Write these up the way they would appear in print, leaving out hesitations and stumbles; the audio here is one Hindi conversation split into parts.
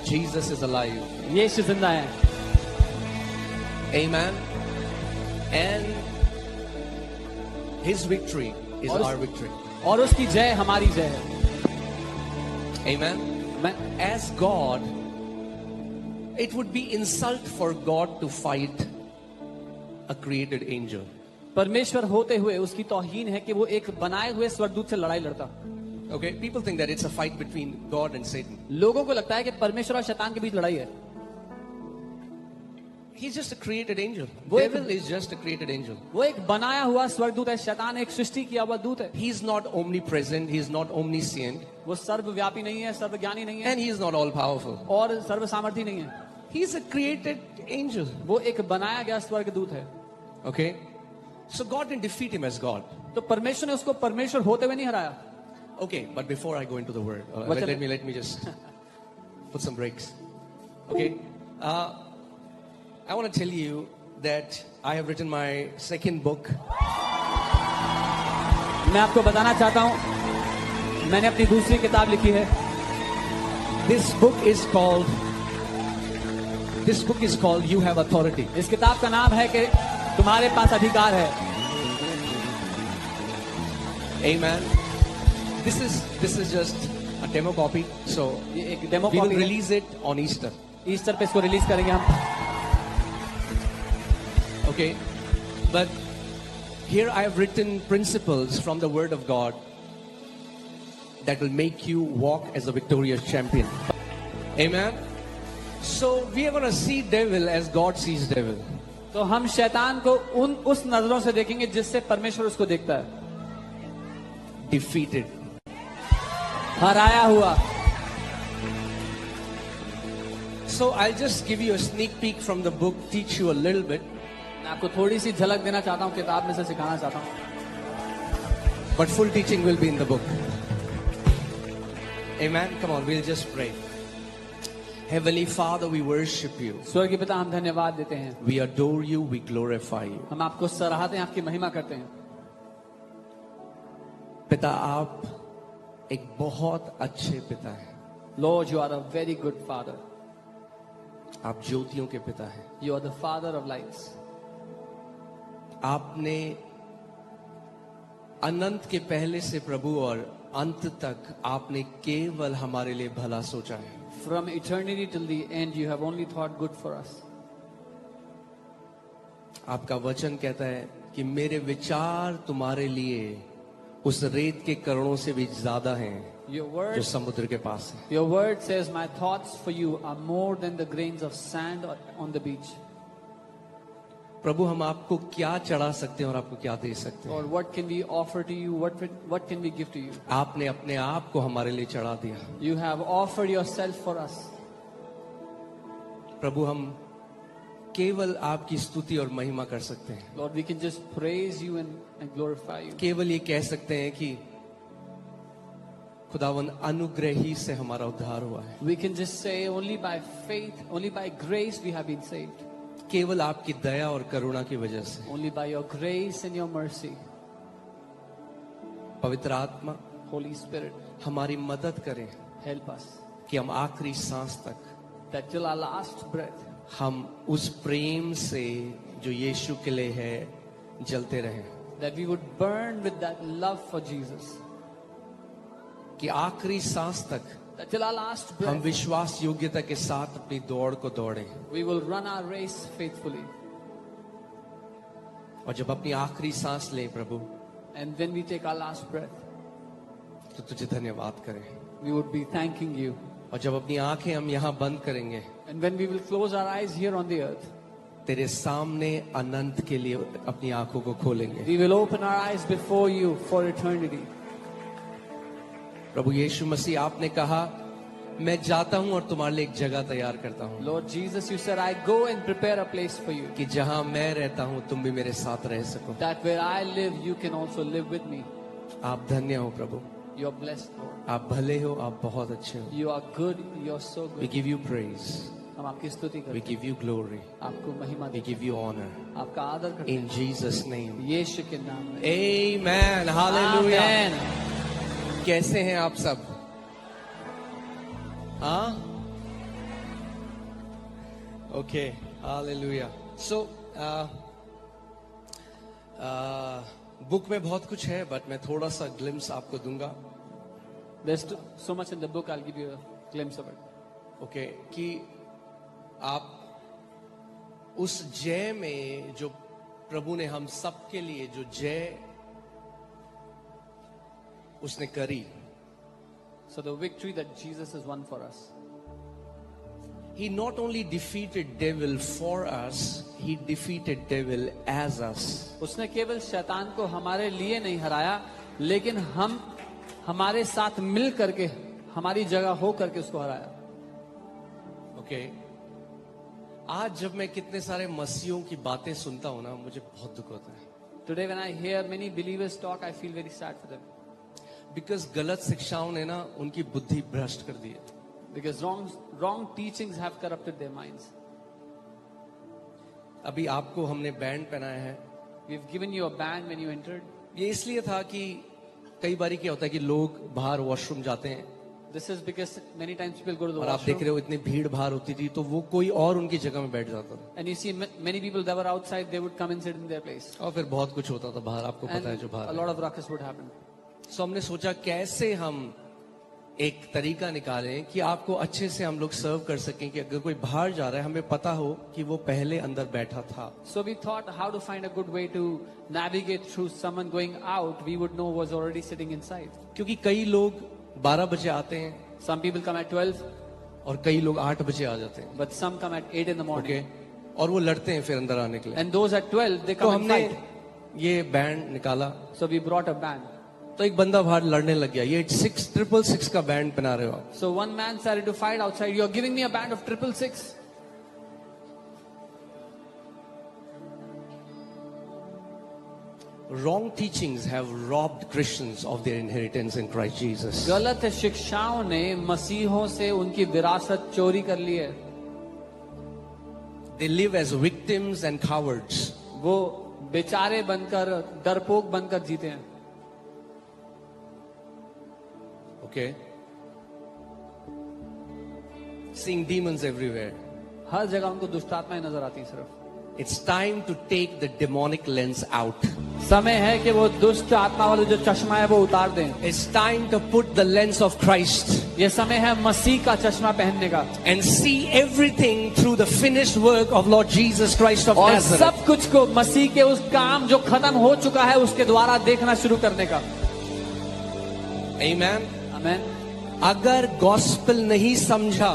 Jesus is alive. यीशु जिंदा है. Amen. And his victory is our victory. और उसकी जय हमारी जय है. Amen. As God, it would be insult for God to fight a created angel. परमेश्वर होते हुए उसकी तौहीन है कि वो एक बनाए हुए स्वर्गदूत से लड़ाई लड़ता. Okay, people think that it's a fight between God and Satan. लोगों को लगता है कि परमेश्वर और शैतान के बीच लड़ाई है. He's just a created angel. वो Devil is just a created angel. वो एक बनाया हुआ स्वर्गदूत है. शैतान एक सृष्टि किया हुआ दूत है. He's not omnipresent. He's not omniscient. वो सर्वव्यापी नहीं है, सर्वज्ञानी नहीं है, And he is not all powerful. और सर्वसामर्थी नहीं है. He's a created angel. वो एक बनाया गया स्वर्गदूत है. Okay? So God didn't defeat him as God. तो परमेश्वर ने उसको परमेश्वर होते हुए नहीं हराया. Okay, but before I go into the word, let me just put some breaks. Okay? I want to tell you that I have written my second book. मैं आपको बताना चाहता हूं, मैंने अपनी दूसरी किताब लिखी है. This book is called You Have Authority. इस किताब का नाम है कि तुम्हारे पास अधिकार है. Amen. This is just a demo copy. So ये एक डेमो we will कॉपी है. release it on Easter. Easter पे इसको रिलीज करेंगे हम. Okay? But here I have written principles from the Word of God that will make you walk as a victorious champion. Amen. So we are going to see devil as God sees devil. तो हम शैतान को उस नजरों से देखेंगे जिससे परमेश्वर उसको देखता है. Defeated. हराया हुआ. So I'll just give you a sneak peek from the book, teach you a little bit. मैं आपको थोड़ी सी झलक देना चाहता हूँ, किताब में से सिखाना चाहता हूँ. But full teaching will be in the book. Amen. Come on, we'll just pray. Heavenly Father, we worship you. स्वर्गीय पिता, हम धन्यवाद देते हैं. We adore you. We glorify you. हम आपको सराहते हैं, आपकी महिमा करते हैं. पिता, आप एक बहुत अच्छे पिता हैं. Lord, you are a very good father. आप ज्योतियों के पिता हैं. You are the father of lights. आपने अनंत के पहले से प्रभु और अंत तक आपने केवल हमारे लिए भला सोचा है. From eternity till the end, you have only thought good for us. आपका वचन कहता है कि मेरे विचार तुम्हारे लिए उस रेत के कणों से भी ज्यादा हैं Your जो word, समुद्र के पास है. your word says, my thoughts for you are more than the grains of sand on the beach. प्रभु, हम आपको क्या चढ़ा सकते हैं और आपको क्या दे सकते हैं? Lord, what can we offer to you? What can we give to you? आपने अपने आप को हमारे लिए चढ़ा दिया. You have offered yourself for us. प्रभु, हम केवल आपकी स्तुति और महिमा कर सकते हैं. Lord, we can just praise you and glorify you. केवल ये कह सकते हैं कि खुदावन अनुग्रही से हमारा उद्धार हुआ है. We can just say only by faith, only by grace we have been saved. केवल आपकी दया और करुणा की वजह से. Only by your grace and your mercy. पवित्र आत्मा, Holy Spirit, हमारी मदद करें help us कि हम आखिरी सांस तक that till our last breath हम उस प्रेम से जो यीशु के लिए है जलते रहें. that we would burn with that love for Jesus. कि आखिरी सांस तक That till our last हम breath विश्वास योग्यता के साथ अपनी दौड़ को दौड़ें. we will run our race faithfully. और जब अपनी आखिरी सांस लें प्रभु, And when we take our last breath, तो तुझे धन्यवाद करें. we would be thanking you. और जब अपनी आंखें हम यहाँ बंद करेंगे, And when we will close our eyes here on the earth, तेरे सामने अनंत के लिए अपनी आंखों को खोलेंगे. we will open our eyes before you for eternity. प्रभु यीशु मसीह, आपने कहा मैं जाता हूं और तुम्हारे लिए एक जगह तैयार करता हूं. Lord Jesus, you said, I go and prepare a place for you. कि जहां मैं रहता हूं तुम भी मेरे साथ रह सको. That where I live, you can also live with me. आप धन्य हो प्रभु. You are blessed, Lord. आप भले हो, आप बहुत अच्छे हो. You are good. You are so We good. give you praise. हम आपकी स्तुति We करते give you glory. हैं, आपको महिमा We देते give you honor. हैं, आपका आदर करते In Jesus' name. हैं, यीशु के नाम में. Amen. Hallelujah. Amen. कैसे हैं आप सब? हाँ, Okay, hallelujah. So, बुक में बहुत कुछ है, बट मैं थोड़ा सा ग्लिम्स आपको दूंगा. There's so much in the book. I'll give you a glimpse of it. Okay, कि आप उस जय में जो प्रभु ने हम सबके लिए जो जय उसने करी, So the victory that Jesus has won for us. he not only defeated devil for us, he defeated devil as us. उसने केवल शैतान को हमारे लिए नहीं हराया, लेकिन हम हमारे साथ मिल करके, हमारी जगह हो करके उसको हराया. ओके, आज जब मैं कितने सारे मसीहों की बातें सुनता हूं ना, मुझे बहुत दुख होता है. Today when I hear many believers talk, I feel very sad for them. Because गलत शिक्षाओं ने ना उनकी बुद्धि भ्रष्ट कर दी है. Because wrong teachings have corrupted their minds. अभी आपको हमने बैंड पहनाया है. We've given you a band when you entered. ये इसलिए था कि कई बारी क्या होता है कि लोग बाहर वॉशरूम जाते हैं This is because many times people go to the और आप देख washroom रहे हो इतनी भीड़ बाहर होती थी, तो वो कोई और उनकी जगह में बैठ जाता था and you see many people that were outside, they would come and sit in their place. और फिर बहुत कुछ होता था बाहर, आपको And पता है जो a बाहर lot of ruckus would happen. सो हमने सोचा कैसे हम एक तरीका निकालें कि आपको अच्छे से हम लोग सर्व कर सकें, कि अगर कोई बाहर जा रहा है हमें पता हो कि वो पहले अंदर बैठा था. So we thought how to find a good way to navigate through someone going out, we would know was already sitting inside. क्योंकि कई लोग 12 बजे आते हैं Some people come at 12, और कई लोग 8 बजे आ जाते हैं. but some come at 8 in the morning. Okay, और वो लड़ते हैं फिर अंदर आने के लिए. And those at 12, they तो come and हमने fight. ये बैंड निकाला, So we brought a band. तो एक बंदा बाहर लड़ने लग गया. ये 666 का बैंड पहना रहे हो आप. So one man started to fight outside. You're giving me a band of 666. Wrong teachings have robbed Christians of their inheritance in Christ Jesus. गलत शिक्षाओं ने मसीहों से उनकी विरासत चोरी कर ली है. They live as victims and cowards. वो बेचारे बनकर, डरपोक बनकर जीते हैं. Okay? Seeing demons everywhere. हर जगह उनको दुष्टात्माएं नजर आती हैं सिर्फ. It's time to take the demonic lens out. समय है कि वो दुष्ट आत्मा वाला जो चश्मा है वो उतार दें. It's time to put the lens of Christ ये समय है मसीह का चश्मा पहनने का. and see everything through the finished work of Lord Jesus Christ of और Nazareth. सब कुछ को मसीह के उस काम जो खत्म हो चुका है उसके द्वारा देखना शुरू करने का. Amen. Amen. अगर गॉस्पेल नहीं समझा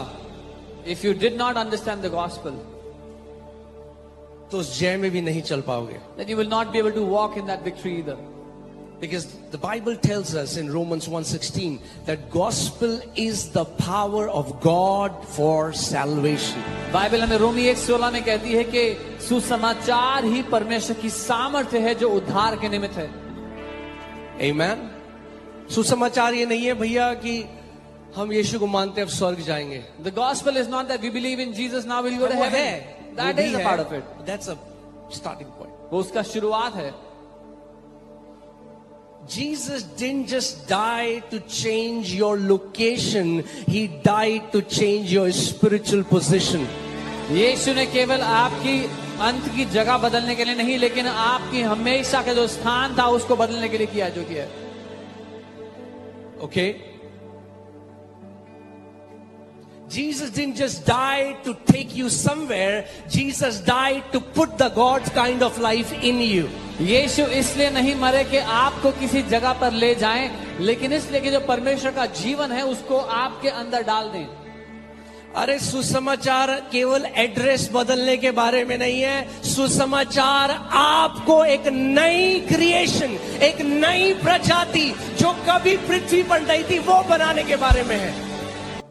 If you did not understand the gospel, तो उस जय में भी नहीं चल पाओगे. then you will not be able to walk in that victory either. Because the Bible tells us in Romans 1:16 that gospel is the power of God for salvation. Bible हमें रोमी 1:16 में कहती है कि सुसमाचार ही परमेश्वर की सामर्थ्य है जो उद्धार के निमित्त है. Amen. सुसमाचार ये नहीं है भैया कि हम यीशु को मानते अब स्वर्ग जाएंगे. The gospel is not that we believe in Jesus now we'll go to वो heaven. है, That वो is भी a है. part of it. That's a starting point. वो उसका शुरुआत है. Jesus didn't just die to change your location, he died to change your spiritual position. यीशु ने केवल आपकी अंत की जगह बदलने के लिए नहीं, लेकिन आपकी हमेशा का जो स्थान था उसको बदलने के लिए किया जो किया. Okay? Jesus didn't just die to take you somewhere, Jesus died to put the God's kind of life in you. यीशु इसलिए नहीं मरे कि आपको किसी जगह पर ले जाएं, लेकिन इसलिए कि जो परमेश्वर का जीवन है उसको आपके अंदर डाल दें. अरे सुसमाचार केवल एड्रेस बदलने के बारे में नहीं है. सुसमाचार आपको एक नई क्रिएशन, एक नई प्रजाति जो कभी पृथ्वी पर नहीं थी वो बनाने के बारे में है.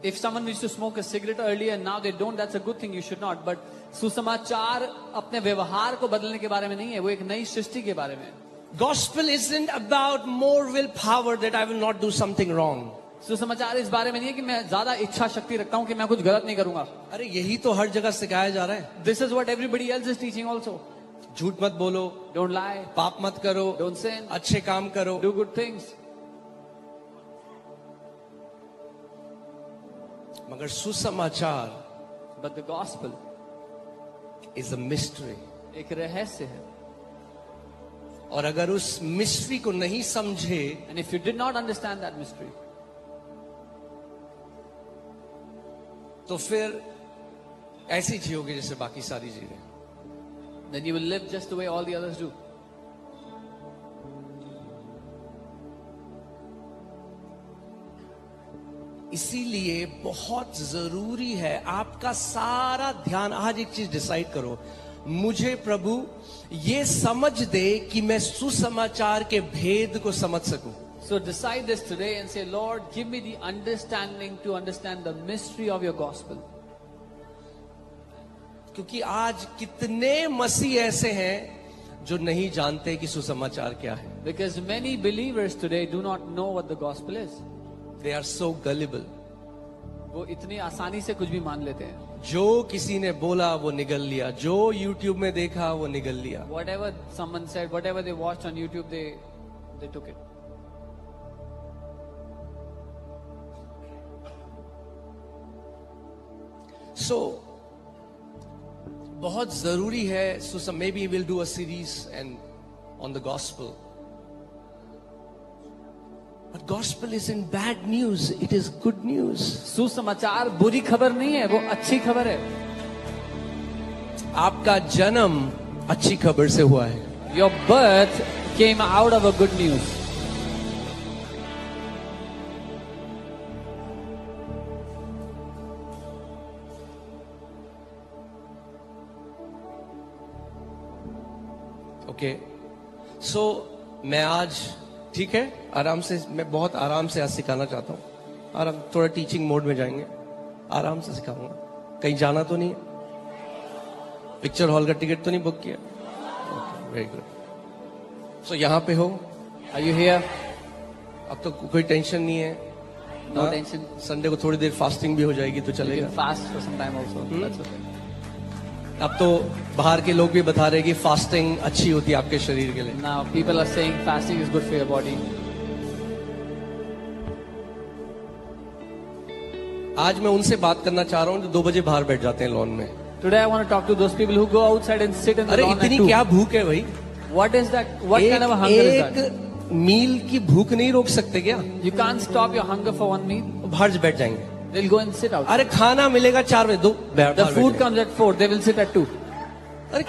If someone used to smoke a cigarette earlier and now they don't, that's a good thing, you should not. But सुसमाचार अपने व्यवहार को बदलने के बारे में नहीं है, वो एक नई सृष्टि के बारे में है. Gospel isn't about more willpower that I will not do something wrong. सुसमाचार इस बारे में नहीं है कि मैं ज्यादा इच्छा शक्ति रखता हूं कि मैं कुछ गलत नहीं करूंगा. अरे यही तो हर जगह सिखाया जा रहा है. This is what everybody else is teaching also. झूठ मत बोलो, Don't lie, पाप मत करो, don't sin, अच्छे काम करो. do good things. मगर सुसमाचार But the gospel, is a mystery. एक रहस्य है. और अगर उस मिस्ट्री को नहीं समझे And if you did not understand that mystery, तो फिर ऐसी जियोगे जैसे बाकी सारी जी रहे. then you will live just the way all the others do. इसीलिए बहुत जरूरी है आपका सारा ध्यान. आज एक चीज डिसाइड करो, मुझे प्रभु ये समझ दे कि मैं सुसमाचार के भेद को समझ सकूं. So decide this today and say, Lord, give me the understanding to understand the mystery of your gospel. क्योंकि आज कितने मसीह ऐसे हैं जो नहीं जानते कि सुसमाचार क्या है. Because many believers today do not know what the gospel is. They are so gullible. वो इतनी आसानी से कुछ भी मान लेते हैं. जो किसी ने बोला वो निगल लिया, जो YouTube में देखा वो निगल लिया. Whatever someone said, whatever they watched on YouTube, they took it. So बहुत जरूरी है. Maybe we'll do a series and on the gospel. But gospel isn't bad news, it is good news. सुसमाचार बुरी खबर नहीं है, वो अच्छी खबर है. आपका जन्म अच्छी खबर से हुआ है. Your birth came out of a good news. Okay. So मैं आज ठीक है आराम से, मैं बहुत आराम से आज सिखाना चाहता हूँ. आराम, थोड़ा टीचिंग मोड में जाएंगे, आराम से सिखाऊंगा. कहीं जाना तो नहीं है, पिक्चर हॉल का टिकट तो नहीं बुक किया. Very good. सो यहाँ पे हो, Are you here? अब तो कोई टेंशन नहीं है. No tension. संडे को थोड़ी देर फास्टिंग भी हो जाएगी तो You चलेगा. can fast for some time also. That's okay. अब तो बाहर के लोग भी बता रहे कि फास्टिंग अच्छी होती है आपके शरीर के लिए. Now people are saying fasting is good for your body. आज मैं उनसे बात करना चाह रहा हूँ जो 2 बजे बाहर बैठ जाते हैं लॉन में. Today I want to talk to those people who go outside and sit in the अरे lawn at इतनी 2. क्या भूख है भाई. What is that? What kind of a hunger is that? एक मील की भूख नहीं रोक सकते क्या? You can't stop your hunger for one meal. बाहर बैठ जाएंगे. They'll go and sit out. अरे खाना मिलेगा 4 बजे, 2 The food comes at 4. They will sit at 2. अरे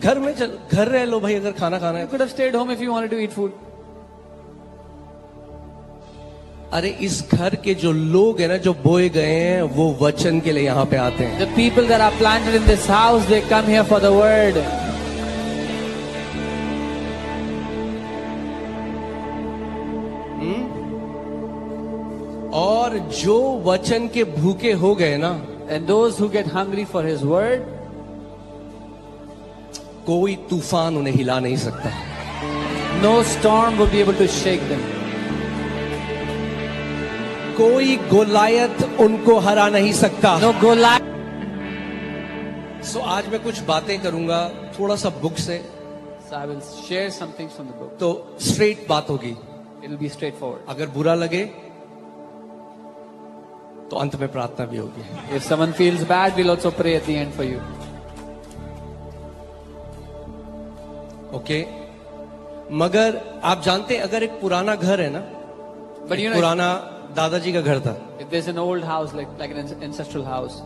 घर में घर रह लो भाई अगर खाना खाना You है. could have stayed home if you wanted to eat food. अरे इस घर के जो लोग हैं ना, जो बोए गए हैं, वो वचन के लिए यहाँ पे आते हैं. The people that are planted in this house, they come here for the word. और जो वचन के भूखे हो गए ना, And those who get hungry for his word, कोई तूफान उन्हें हिला नहीं सकता. no storm will be able to shake them. कोई गोलायत उनको हरा नहीं सकता. No Goliath. सो आज मैं कुछ बातें करूंगा थोड़ा सा बुक से, So I will share some things from the book. तो स्ट्रेट बात होगी. It will be straightforward. अगर बुरा लगे तो अंत में प्रार्थना भी होगी. If someone feels bad, we'll also pray at the end for you. Okay. मगर आप जानते हैं अगर एक पुराना घर है ना, But you एक know, पुराना दादाजी का घर था, if there's an old house like an ancestral house,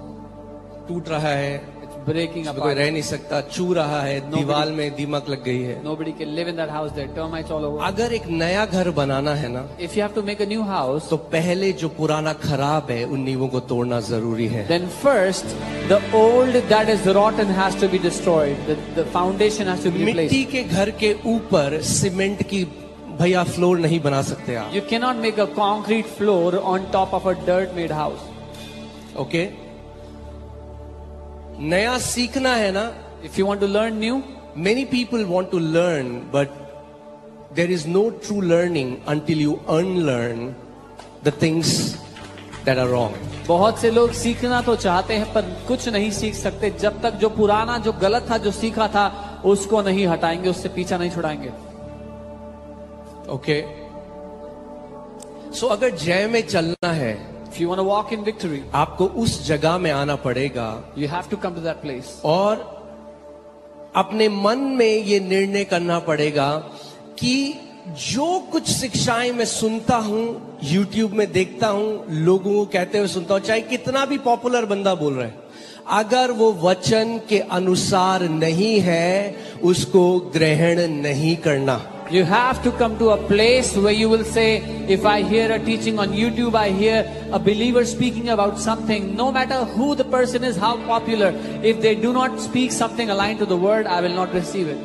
टूट रहा है, it's breaking उसमें कोई apart. रह नहीं सकता, चू रहा है, दीवार में दीमक लग गई है. Nobody can live in that house. There are termites all over. अगर एक नया घर बनाना है ना, If you have to make a new house, तो पहले जो पुराना खराब है उन नींवों को तोड़ना जरूरी है. then first the old that is rotten has to be destroyed. The foundation has to be मिट्टी replaced. के घर के ऊपर सीमेंट की भैया फ्लोर नहीं बना सकते आप. You cannot make a concrete floor on top of a dirt-made house. Okay. नया सीखना है ना, If you want to learn new, many people want to learn, but there is no true learning until you unlearn the things that are wrong. बहुत से लोग सीखना तो चाहते हैं पर कुछ नहीं सीख सकते जब तक जो पुराना जो गलत था जो सीखा था उसको नहीं हटाएंगे, उससे पीछा नहीं छुड़ाएंगे. ओके. सो अगर जय में चलना है, If you want to walk in victory, आपको उस जगह में आना पड़ेगा you have to come to that place. और अपने मन में ये निर्णय करना पड़ेगा कि जो कुछ शिक्षाएं मैं सुनता हूं, YouTube में देखता हूं, लोगों को कहते हुए सुनता हूं, चाहे कितना भी पॉपुलर बंदा बोल रहा है, अगर वो वचन के अनुसार नहीं है, उसको ग्रहण नहीं करना। You have to come to a place where you will say, if I hear a teaching on YouTube, I hear a believer speaking about something, no matter who the person is, how popular, if they do not speak something aligned to the word, I will not receive it.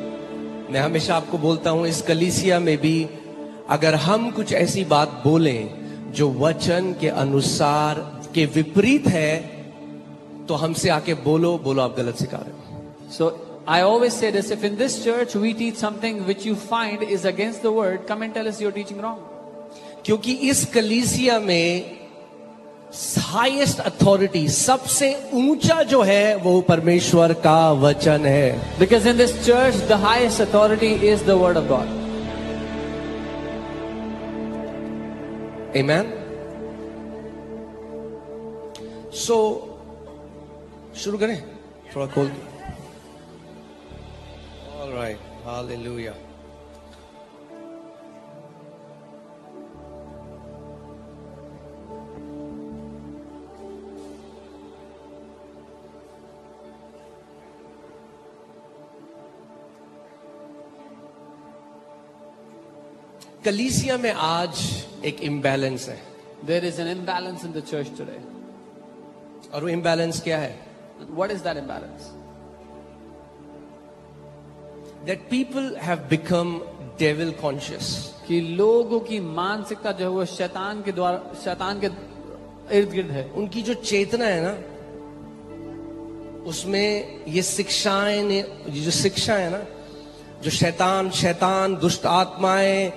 मैं हमेशा आपको बोलता हूं, इस कलीसिया में भी अगर हम कुछ ऐसी बात बोलें जो वचन के अनुसार के विपरीत है, तो हमसे आके बोलो आप गलत सिखा रहे हो। So I always say this, if in this church we teach something which you find is against the word, come and tell us you're teaching wrong. क्योंकि इस कलीसिया में हाईएस्ट अथॉरिटी, सबसे ऊंचा जो है वो परमेश्वर का वचन है। Because in this church the highest authority is the word of God. Amen. So शुरू करें, थोड़ा खोल। All right, hallelujah. कलीसिया में आज एक इम्बैलेंस है, There is an imbalance in the church today. और वो इम्बैलेंस क्या है? What is that imbalance? That people have become devil conscious. कि लोगों की मानसिकता जो है वो शैतान के इर्द गिर्द है। उनकी जो चेतना है ना, उसमें ये शिक्षाएं ने, ये जो शिक्षा है ना, जो शैतान दुष्ट आत्माएं,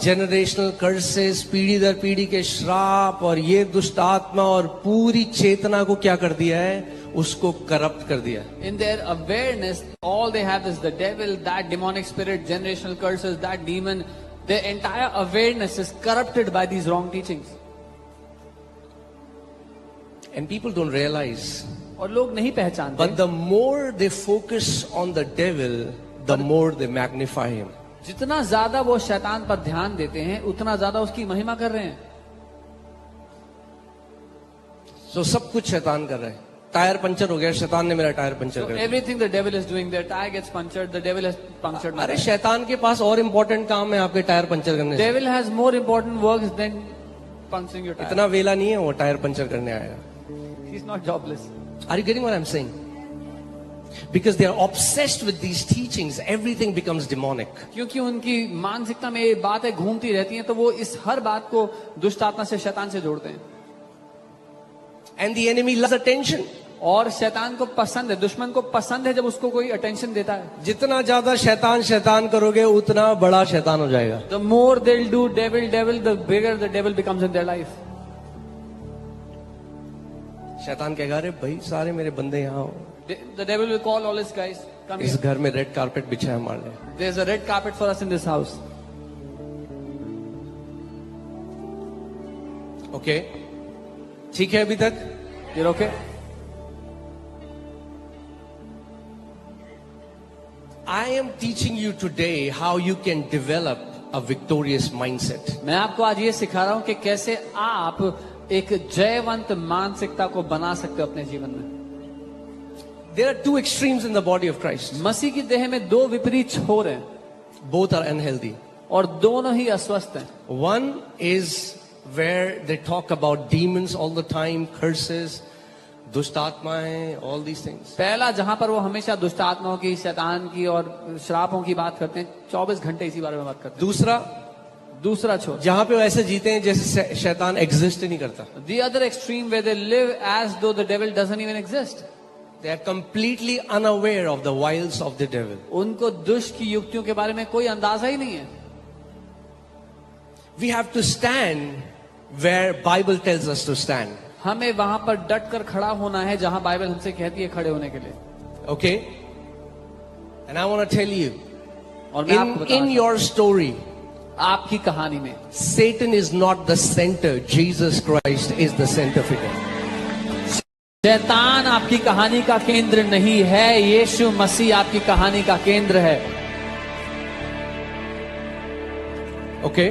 जनरेशनल कर्सेस, पीढ़ी दर पीढ़ी के श्राप, और ये दुष्ट आत्मा और पूरी चेतना को क्या कर दिया है? उसको करप्ट कर दिया। In their awareness, all they have is the devil, that demonic spirit, generational curses, that demon. Their entire awareness is corrupted by these wrong teachings. And people don't realize. और लोग नहीं पहचानते। But the more they focus on the devil, the more they magnify him. जितना ज्यादा वो शैतान पर ध्यान देते हैं, उतना ज्यादा उसकी महिमा कर रहे हैं। So सब कुछ शैतान कर रहे हैं। टायर पंचर हो गया, शैतान ने मेरा टायर पंचर कर दिया। Everything the devil is doing, their tire gets punctured, the devil has punctured my अरे tire. शैतान के पास और इम्पोर्टेंट काम है आपके टायर पंचर करने से। Devil has more important works than puncturing your tire. इतना वेला नहीं है वो टायर पंचर करने आएगा। He's not jobless. Are you getting what I'm saying? Because they are obsessed with these teachings, everything becomes demonic. क्योंकि उनकी मानसिकता में ये बातें घूमती रहती हैं, तो वो इस हर बात को दुष्ट आत्मा से, शैतान से जोड़ते हैं। And the enemy loves attention. और शैतान को पसंद है, दुश्मन को पसंद है जब उसको कोई अटेंशन देता है। जितना ज्यादा शैतान करोगे, उतना बड़ा शैतान हो जाएगा। The more they'll do devil, the bigger the devil becomes in their life. शैतान कहेगा, अरे भाई सारे मेरे बंदे यहाँ हो। The devil will call all his guys, come इस here. घर में रेड कारपेट बिछा है हमारे लिए। There's a red carpet for us in this house. Okay, ठीक है अभी तक? You're okay? I am teaching you today how you can develop a victorious mindset. मैं आपको आज ये सिखा रहा हूं कि कैसे आप एक जयवंत मानसिकता को बना सकते हो अपने जीवन में। There are two extremes in the body of Christ. मसीह की देह में दो विपरीत छोर हैं, Both are unhealthy. और दोनों ही अस्वस्थ हैं। One is where they talk about demons all the time, curses, दुष्ट आत्माएं, all these things. पहला, जहां पर वो हमेशा दुष्ट आत्माओं की, शैतान की और श्रापों की बात करते हैं, 24 घंटे इसी बारे में बात करते हैं। दूसरा छोर, जहां पे वो ऐसे जीते हैं जैसे शैतान एग्जिस्ट ही नहीं करता। The other extreme where they live as though the devil doesn't even exist. They are completely unaware of the wiles of the devil. उनको दुष्ट की युक्तियों के बारे में कोई अंदाजा ही नहीं है। We have to stand where Bible tells us to stand. हमें वहां पर डट कर खड़ा होना है जहां बाइबल हमसे कहती है खड़े होने के लिए। Okay? And I want to tell you, और मैं आपको in your story, आपकी कहानी में Satan is not the center. Jesus Christ is the center figure. शैतान आपकी कहानी का केंद्र नहीं है, यीशु मसीह आपकी कहानी का केंद्र है। Okay?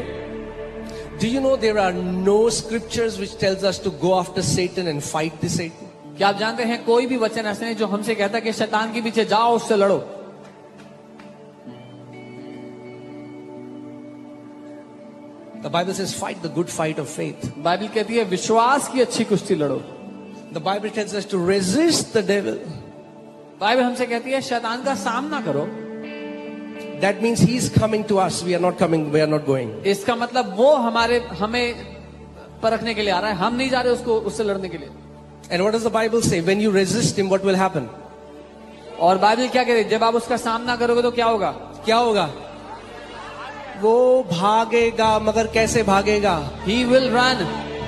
Do you know there are no scriptures which tells us to go after Satan and fight the Satan? क्या आप जानते हैं कोई भी वचन ऐसे नहीं जो हमसे कहता कि शैतान के पीछे जाओ, उससे लड़ो। The Bible says fight the good fight of faith. Bible कहती है विश्वास की अच्छी कुश्ती लड़ो। The Bible tells us to resist the devil. Bible हमसे कहती है शैतान का सामना करो। That means he's coming to us. We are not coming. We are not going. इसका मतलब वो हमें परखने के लिए आ रहा है, हम नहीं जा रहे उससे लड़ने के लिए। And what does the Bible say? When you resist him, what will happen? और बाइबल क्या कहती है, जब आप उसका सामना करोगे तो क्या होगा? क्या होगा? वो भागेगा, मगर कैसे भागेगा? He will run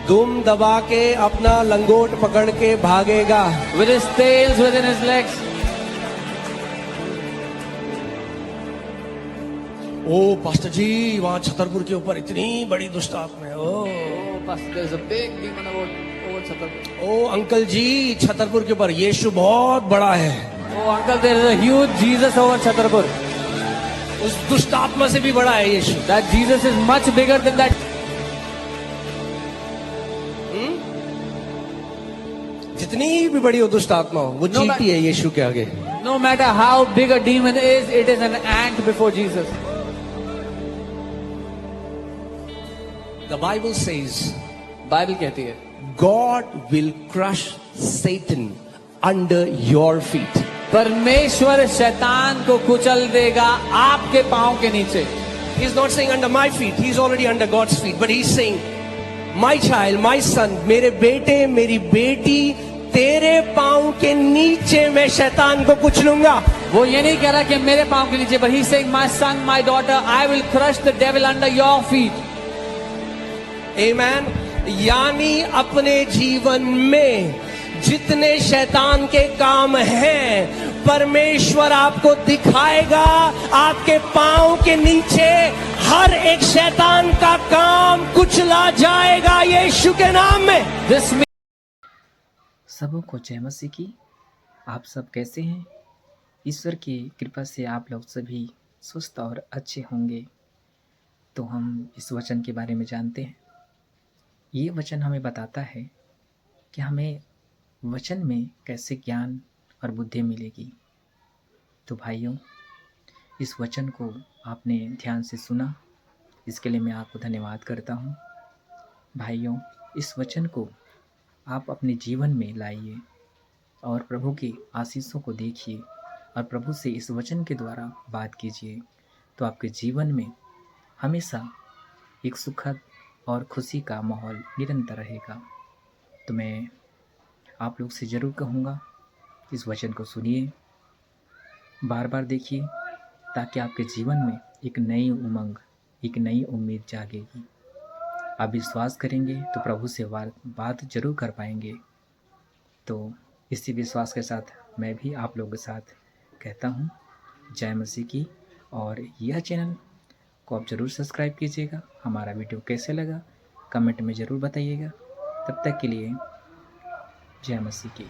दुम दबा के अपना लंगोट पकड़ के भागेगा। with his tails within his legs. O pastor जी, वहां छतरपुर के ऊपर इतनी बड़ी दुष्ट आत्मा है। Oh, pastor, there's a big demon over Chhatarpur. O uncle जी, छतरपुर के ऊपर यीशु बहुत बड़ा है। Oh, uncle, there is a huge Jesus over Chhatarpur. उस दुष्ट आत्मा से भी बड़ा है यीशु। That Jesus is much bigger than that. जितनी भी बड़ी हो दुष्ट आत्मा हो, वो चींटी है यीशु के आगे। No matter how big a demon is, it is an ant before Jesus. The Bible says, Bible कहती है God will crush Satan under your feet. परमेश्वर शैतान को कुचल देगा आपके पांव के नीचे। He's not saying under my feet. He's already under God's feet. But he's saying, my child, my son, मेरे बेटे, मेरी बेटी, तेरे पांव के नीचे मैं शैतान को कुचलूंगा। वो ये नहीं कह रहा कि मेरे पांव के नीचे, but he's saying, my son, my daughter, I will crush the devil under your feet. Amen. यानी अपने जीवन में जितने शैतान के काम हैं, परमेश्वर आपको दिखाएगा। आपके पांव के नीचे हर एक शैतान का काम कुचला जाएगा यीशु के नाम में। This सबों को जय मसीह की। आप सब कैसे हैं? ईश्वर की कृपा से आप लोग सभी स्वस्थ और अच्छे होंगे। तो हम इस वचन के बारे में जानते हैं। ये वचन हमें बताता है कि हमें वचन में कैसे ज्ञान और बुद्धि मिलेगी। तो भाइयों, इस वचन को आपने ध्यान से सुना, इसके लिए मैं आपको धन्यवाद करता हूँ। भाइयों, इस वचन को आप अपने जीवन में लाइए और प्रभु की आशीषों को देखिए और प्रभु से इस वचन के द्वारा बात कीजिए, तो आपके जीवन में हमेशा एक सुखद और खुशी का माहौल निरंतर रहेगा। तो मैं आप लोग से ज़रूर कहूँगा, इस वचन को सुनिए, बार बार देखिए, ताकि आपके जीवन में एक नई उमंग, एक नई उम्मीद जागेगी। आप विश्वास करेंगे तो प्रभु से बात जरूर कर पाएंगे। तो इसी विश्वास के साथ मैं भी आप लोगों के साथ कहता हूँ जय मसीह की। और यह चैनल को आप ज़रूर सब्सक्राइब कीजिएगा। हमारा वीडियो कैसे लगा कमेंट में ज़रूर बताइएगा। तब तक के लिए जय मसीह की।